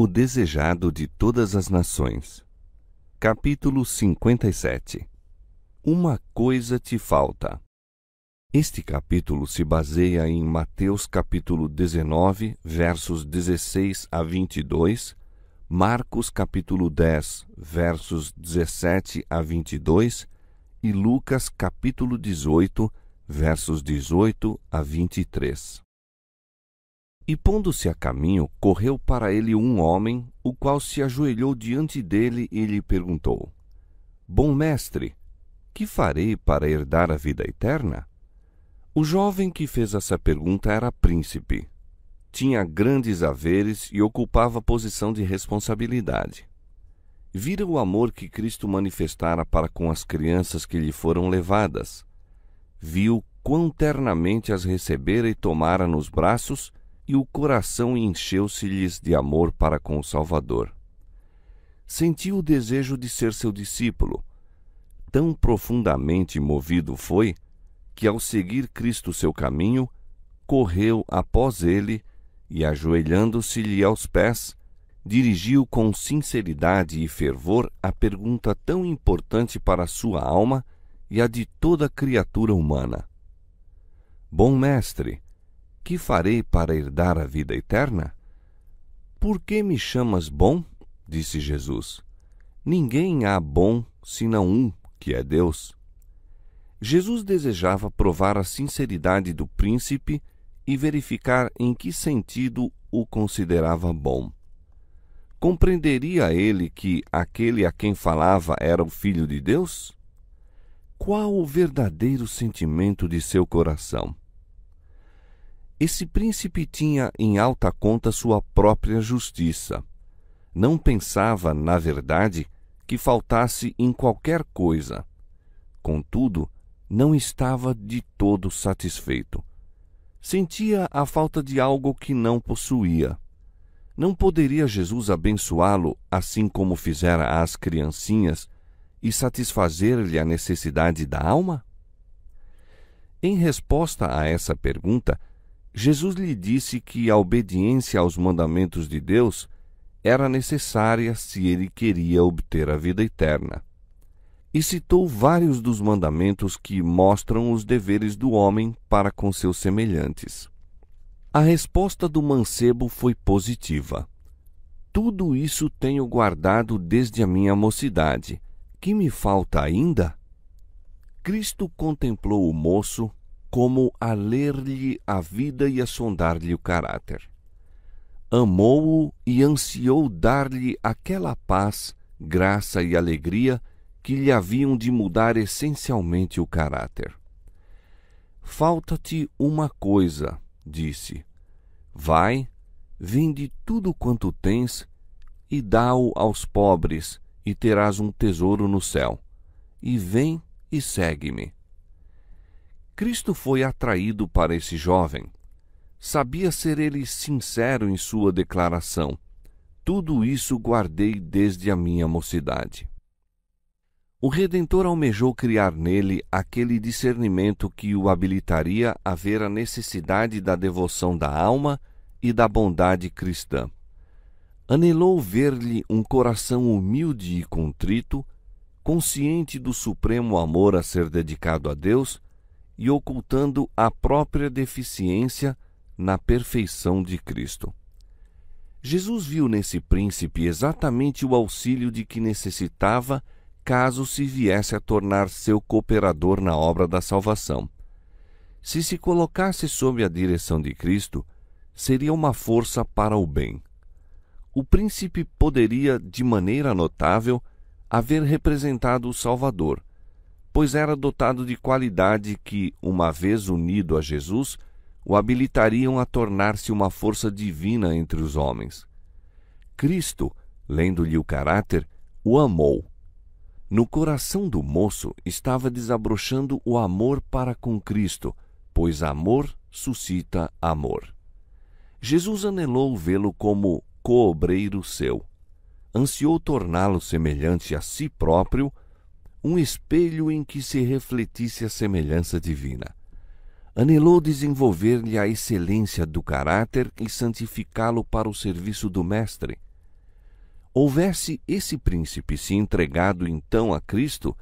O desejado de todas as nações. Capítulo 57. Uma coisa te falta. Este capítulo se baseia em Mateus capítulo 19, versos 16 a 22, Marcos capítulo 10, versos 17 a 22 e Lucas capítulo 18, versos 18 a 23. E pondo-se a caminho, correu para ele um homem, o qual se ajoelhou diante dele e lhe perguntou: Bom mestre, que farei para herdar a vida eterna? O jovem que fez essa pergunta era príncipe. Tinha grandes haveres e ocupava posição de responsabilidade. Vira o amor que Cristo manifestara para com as crianças que lhe foram levadas. Viu quão ternamente as recebera e tomara nos braços, e o coração encheu-se-lhes de amor para com o Salvador. Sentiu o desejo de ser seu discípulo. Tão profundamente movido foi, que ao seguir Cristo seu caminho, correu após ele e, ajoelhando-se-lhe aos pés, dirigiu com sinceridade e fervor a pergunta tão importante para a sua alma e a de toda criatura humana: Bom mestre, que farei para herdar a vida eterna? Por que me chamas bom? Disse Jesus. Ninguém há bom senão um, que é Deus. Jesus desejava provar a sinceridade do príncipe e verificar em que sentido o considerava bom. Compreenderia ele que aquele a quem falava era o Filho de Deus? Qual o verdadeiro sentimento de seu coração? Esse príncipe tinha em alta conta sua própria justiça. Não pensava, na verdade, que faltasse em qualquer coisa. Contudo, não estava de todo satisfeito. Sentia a falta de algo que não possuía. Não poderia Jesus abençoá-lo assim como fizera às criancinhas e satisfazer-lhe a necessidade da alma? Em resposta a essa pergunta, Jesus lhe disse que a obediência aos mandamentos de Deus era necessária se ele queria obter a vida eterna. E citou vários dos mandamentos que mostram os deveres do homem para com seus semelhantes. A resposta do mancebo foi positiva. Tudo isso tenho guardado desde a minha mocidade. Que me falta ainda? Cristo contemplou o moço como a ler-lhe a vida e a sondar-lhe o caráter. Amou-o e ansiou dar-lhe aquela paz, graça e alegria que lhe haviam de mudar essencialmente o caráter. Falta-te uma coisa, disse. Vai, vende tudo quanto tens e dá-o aos pobres, e terás um tesouro no céu. E vem e segue-me. Cristo foi atraído para esse jovem. Sabia ser ele sincero em sua declaração: tudo isso guardei desde a minha mocidade. O Redentor almejou criar nele aquele discernimento que o habilitaria a ver a necessidade da devoção da alma e da bondade cristã. Anelou ver-lhe um coração humilde e contrito, consciente do supremo amor a ser dedicado a Deus e ocultando a própria deficiência na perfeição de Cristo. Jesus viu nesse príncipe exatamente o auxílio de que necessitava caso se viesse a tornar seu cooperador na obra da salvação. Se se colocasse sob a direção de Cristo, seria uma força para o bem. O príncipe poderia, de maneira notável, haver representado o Salvador, pois era dotado de qualidade que, uma vez unido a Jesus, o habilitariam a tornar-se uma força divina entre os homens. Cristo, lendo-lhe o caráter, o amou. No coração do moço estava desabrochando o amor para com Cristo, pois amor suscita amor. Jesus anelou vê-lo como coobreiro seu. Ansiou torná-lo semelhante a si próprio, um espelho em que se refletisse a semelhança divina. Anelou desenvolver-lhe a excelência do caráter e santificá-lo para o serviço do Mestre. Houvesse esse príncipe se entregado então a Cristo,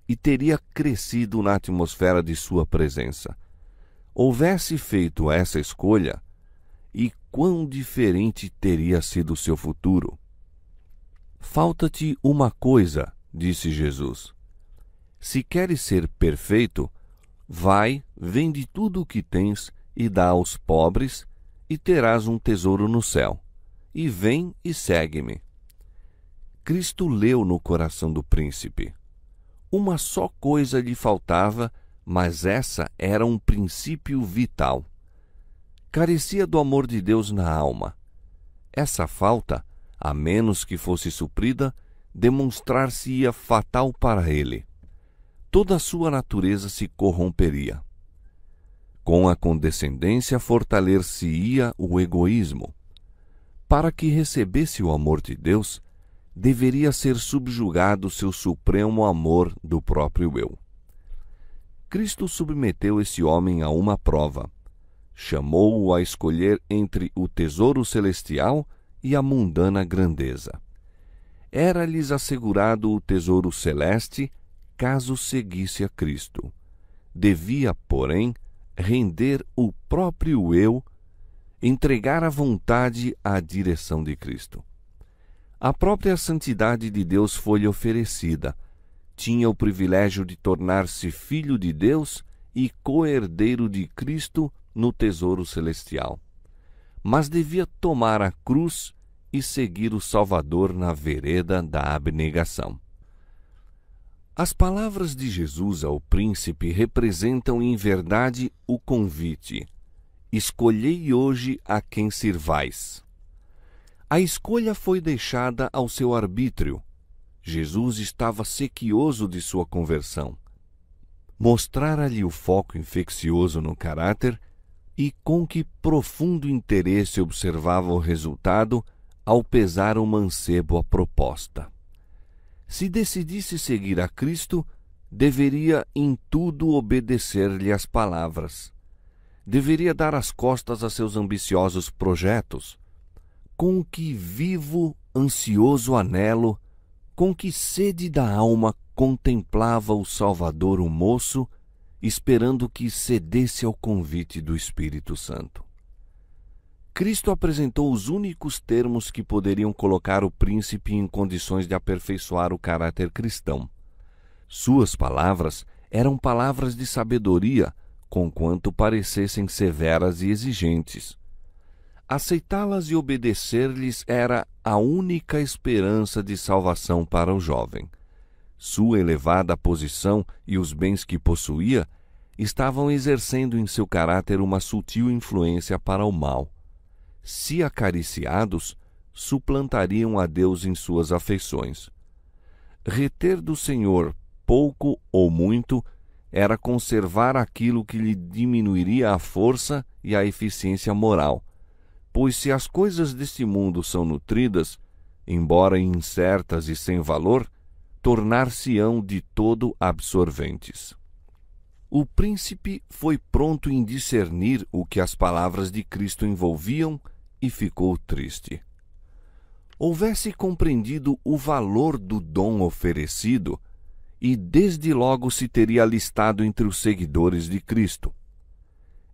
e teria crescido na atmosfera de sua presença. Houvesse feito essa escolha, e quão diferente teria sido seu futuro. Falta-te uma coisa, disse Jesus. Se queres ser perfeito, vai, vende tudo o que tens e dá aos pobres, e terás um tesouro no céu. E vem e segue-me. Cristo leu no coração do príncipe. Uma só coisa lhe faltava, mas essa era um princípio vital. Carecia do amor de Deus na alma. Essa falta, a menos que fosse suprida, demonstrar-se-ia fatal para ele. Toda a sua natureza se corromperia. Com a condescendência fortalecer-se-ia o egoísmo. Para que recebesse o amor de Deus, deveria ser subjugado seu supremo amor do próprio eu. Cristo submeteu esse homem a uma prova. Chamou-o a escolher entre o tesouro celestial e a mundana grandeza. Era-lhes assegurado o tesouro celeste, caso seguisse a Cristo. Devia, porém, render o próprio eu, entregar a vontade à direção de Cristo. A própria santidade de Deus foi-lhe oferecida. Tinha o privilégio de tornar-se filho de Deus e co-herdeiro de Cristo no tesouro celestial. Mas devia tomar a cruz e seguir o Salvador na vereda da abnegação. As palavras de Jesus ao príncipe representam em verdade o convite: escolhei hoje a quem sirvais. A escolha foi deixada ao seu arbítrio. Jesus estava sequioso de sua conversão. Mostrara-lhe o foco infeccioso no caráter e com que profundo interesse observava o resultado ao pesar o mancebo a proposta. Se decidisse seguir a Cristo, deveria em tudo obedecer-lhe as palavras. Deveria dar as costas a seus ambiciosos projetos. Com que vivo, ansioso anelo, com que sede da alma contemplava o Salvador o moço, esperando que cedesse ao convite do Espírito Santo. Cristo apresentou os únicos termos que poderiam colocar o príncipe em condições de aperfeiçoar o caráter cristão. Suas palavras eram palavras de sabedoria, conquanto parecessem severas e exigentes. Aceitá-las e obedecer-lhes era a única esperança de salvação para o jovem. Sua elevada posição e os bens que possuía estavam exercendo em seu caráter uma sutil influência para o mal. Se acariciados, suplantariam a Deus em suas afeições. Reter do Senhor pouco ou muito era conservar aquilo que lhe diminuiria a força e a eficiência moral, pois se as coisas deste mundo são nutridas, embora incertas e sem valor, tornar-se-ão de todo absorventes. O príncipe foi pronto em discernir o que as palavras de Cristo envolviam e ficou triste. Houvesse compreendido o valor do dom oferecido, e desde logo se teria alistado entre os seguidores de Cristo.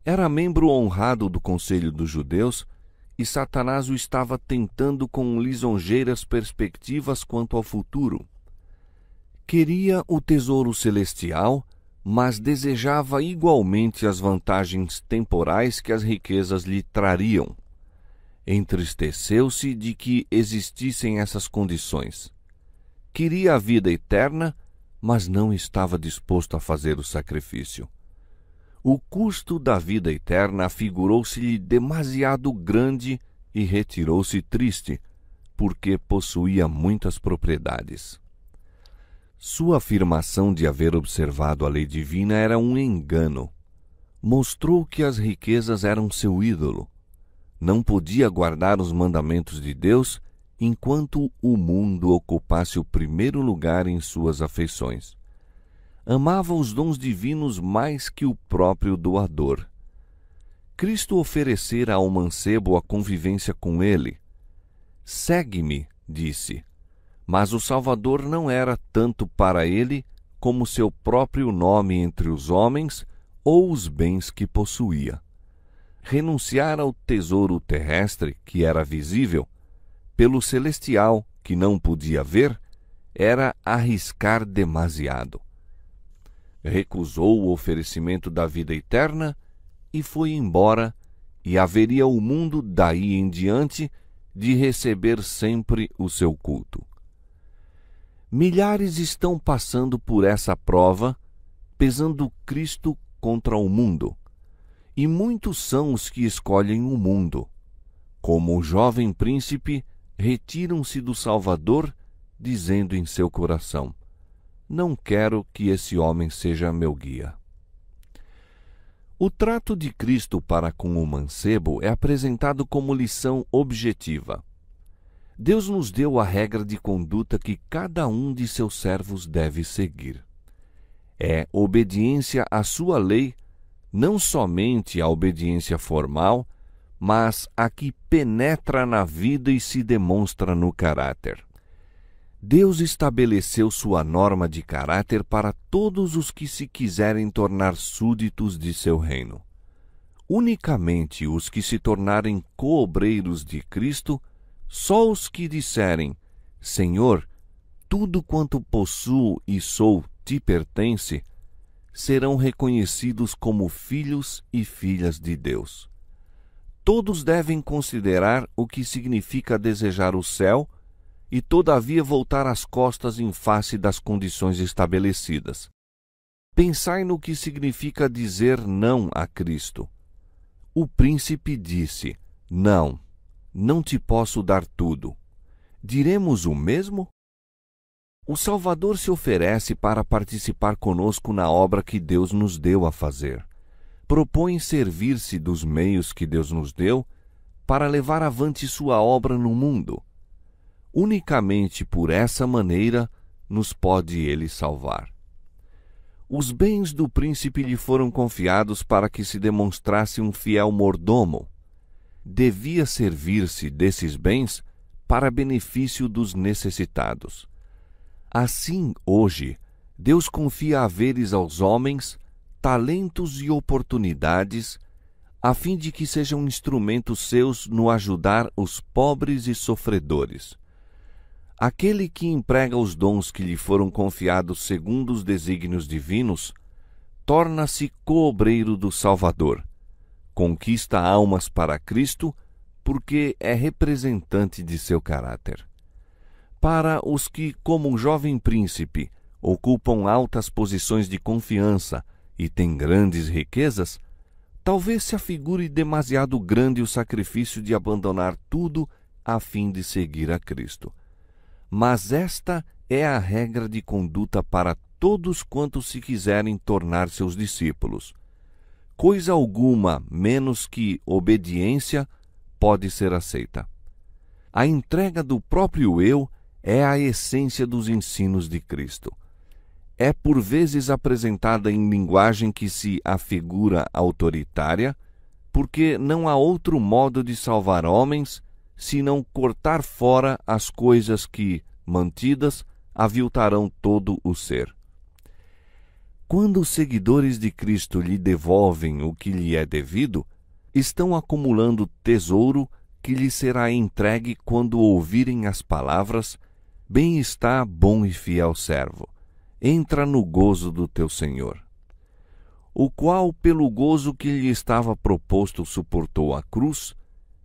Era membro honrado do Conselho dos Judeus, e Satanás o estava tentando com lisonjeiras perspectivas quanto ao futuro. Queria o tesouro celestial, mas desejava igualmente as vantagens temporais que as riquezas lhe trariam. Entristeceu-se de que existissem essas condições. Queria a vida eterna, mas não estava disposto a fazer o sacrifício. O custo da vida eterna afigurou-se-lhe demasiado grande e retirou-se triste, porque possuía muitas propriedades. Sua afirmação de haver observado a lei divina era um engano. Mostrou que as riquezas eram seu ídolo. Não podia guardar os mandamentos de Deus enquanto o mundo ocupasse o primeiro lugar em suas afeições. Amava os dons divinos mais que o próprio doador. Cristo oferecera ao mancebo a convivência com ele. Segue-me, disse, mas o Salvador não era tanto para ele como seu próprio nome entre os homens ou os bens que possuía. Renunciar ao tesouro terrestre, que era visível, pelo celestial, que não podia ver, era arriscar demasiado. Recusou o oferecimento da vida eterna e foi embora, e haveria o mundo daí em diante de receber sempre o seu culto. Milhares estão passando por essa prova, pesando Cristo contra o mundo, e muitos são os que escolhem o mundo. Como o jovem príncipe, retiram-se do Salvador, dizendo em seu coração: não quero que esse homem seja meu guia. O trato de Cristo para com o mancebo é apresentado como lição objetiva. Deus nos deu a regra de conduta que cada um de seus servos deve seguir. É obediência à sua lei, não somente a obediência formal, mas a que penetra na vida e se demonstra no caráter. Deus estabeleceu sua norma de caráter para todos os que se quiserem tornar súditos de seu reino. Unicamente os que se tornarem coobreiros de Cristo, só os que disserem: Senhor, tudo quanto possuo e sou te pertence, serão reconhecidos como filhos e filhas de Deus. Todos devem considerar o que significa desejar o céu e todavia voltar as costas em face das condições estabelecidas. Pensai no que significa dizer não a Cristo. O príncipe disse: não, não te posso dar tudo. Diremos o mesmo? O Salvador se oferece para participar conosco na obra que Deus nos deu a fazer. Propõe servir-se dos meios que Deus nos deu para levar avante sua obra no mundo. Unicamente por essa maneira nos pode ele salvar. Os bens do príncipe lhe foram confiados para que se demonstrasse um fiel mordomo. Devia servir-se desses bens para benefício dos necessitados. Assim, hoje, Deus confia haveres aos homens, talentos e oportunidades, a fim de que sejam instrumentos seus no ajudar os pobres e sofredores. Aquele que emprega os dons que lhe foram confiados segundo os desígnios divinos, torna-se coobreiro do Salvador, conquista almas para Cristo, porque é representante de seu caráter. Para os que, como um jovem príncipe, ocupam altas posições de confiança e têm grandes riquezas, talvez se afigure demasiado grande o sacrifício de abandonar tudo a fim de seguir a Cristo. Mas esta é a regra de conduta para todos quantos se quiserem tornar seus discípulos. Coisa alguma menos que obediência pode ser aceita. A entrega do próprio eu é a essência dos ensinos de Cristo. É por vezes apresentada em linguagem que se afigura autoritária, porque não há outro modo de salvar homens senão cortar fora as coisas que, mantidas, aviltarão todo o ser. Quando os seguidores de Cristo lhe devolvem o que lhe é devido, estão acumulando tesouro que lhe será entregue quando ouvirem as palavras: bem está, bom e fiel servo, entra no gozo do teu Senhor. O qual, pelo gozo que lhe estava proposto, suportou a cruz,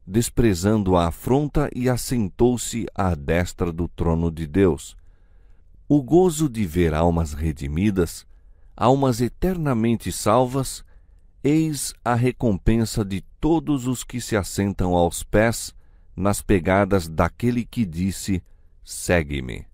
desprezando a afronta, e assentou-se à destra do trono de Deus. O gozo de ver almas redimidas, almas eternamente salvas, eis a recompensa de todos os que se assentam aos pés nas pegadas daquele que disse: segue-me.